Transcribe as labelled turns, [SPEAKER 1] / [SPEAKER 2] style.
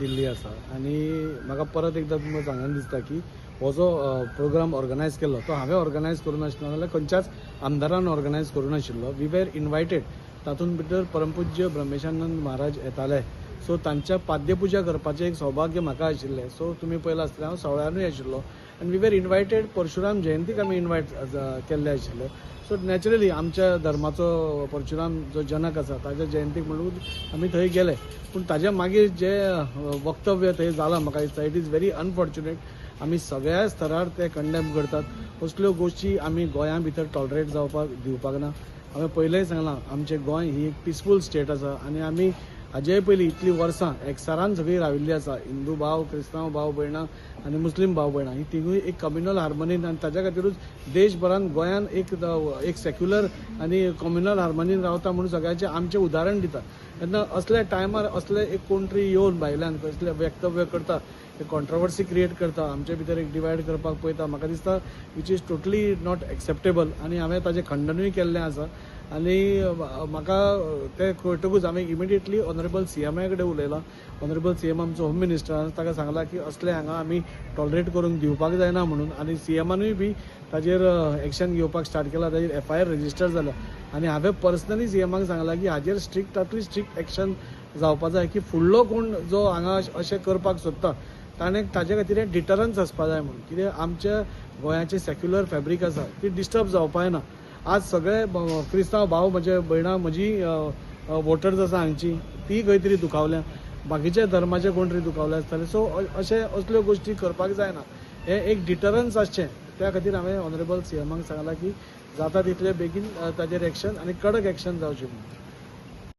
[SPEAKER 1] दिल्ली आसा आनी म्हाका परत एकदां तुमकां सांगन दिसता की हो जो प्रोग्राम ऑर्गनायज केल्लो तो हांवें ऑर्गनायज करूं नाशिल्लो नाजाल्यार खंयच्याच आमदारान ऑर्गनायज करूं नाशिल्लो. We were invited. तातूंत भितर परमपूज्य ब्रह्मेशानंद महाराज येताले, सो तांच्या पाद्यपुजा करपाचें एक सौभाग्य म्हाका आशिल्लें. सो तुमी पळयलां आसतलें हांव सवळ्यानूय आशिल्लो आनी वी वेर इनवायटेड. परशुराम जयंतीक आमी इनवायट केल्ले आशिल्ले. सो नॅचरली आमच्या धर्माचो परशुराम जो जनक आसा ताच्या जयंतीक म्हणून आमी थंय गेले. पूण ताच्या मागीर जे वक्तव्य थंय जालां म्हाका दिसता इट इज व्हेरी अनफॉर्च्युनेट. आमी सगळ्या स्तरार ते कंडेम करतात. असल्यो गोश्टी आमी गोंया भितर टॉलरेट जावपाक दिवपाक ना. हांवें पयलेंय सांगलां आमचें गोंय ही एक पिसफूल स्टेट आसा आनी आमी हाजे पयलीं इतलीं वर्सां एकसारान सगळीं राविल्लीं आसा. हिंदू भाव, क्रिस्तांव भाव भयणां आनी मुस्लीम भाव भयणां ही तिगूय एक कम्युनल हार्मनीन आनी ताच्या खातीरूच देशभरान गोंयान एक सेक्युलर आनी कम्युनल हार्मनीन रावता म्हणून सगळ्यांचें आमचें उदाहरण दिता. तेन्ना असल्या टायमार असले एक कोण तरी येवन भायल्यान कसले वक्तव्य करता, एक कॉन्ट्रोवर्सी क्रिएट करता, आमचे भितर एक डिवायड करपाक पळयता, म्हाका दिसता which is totally not acceptable आनी हांवें ताजें खंडनूय केल्लें आसा. आनी म्हाका तें कळटकूच हांवें इमिडिएटली ऑनरेबल सीएमा कडेन उलयलां. ऑनरेबल सीएम आमचो होम मिनिस्टर ताका सांगलां की असले हांगा आमी टॉलरेट करूंक दिवपाक जायना म्हणून. आनी सीएमानूय बी ताजेर एक्शन घेवपाक स्टार्ट केला, ताजेर FIR रजिस्टर जाला. आनी हांवें पर्सनली सीएमाक सांगलां की हाजेर स्ट्रिक्टांतली स्ट्रिक्ट एक्शन जावपा जाय की फुडलो कोण जो हांगा अशें करपाक सोदता ताणें ताजे खातीर डिटरन्स आसपा जाय म्हणून. कित्याक आमच्या गोंयाचें सेक्युलर फॅब्रीक आसा ती डिस्टर्ब जावपा जायना. आज सगळे क्रिस्तांव भाव म्हजे भयणां म्हजी वोटर्स आसा हांगची ती खंय तरी दुखावल्या, बाकीच्या धर्माचे कोण तरी दुखावले आसतले. सो असल्यो गोश्टी करपाक जायना. हें एक डिटरन्स आसचें त्या खातीर हांवें ऑनरेबल सीएमाक सांगलां की जाता तितले बेगीन ताजेर एक्शन आनी कडक एक्शन जावचें म्हणून.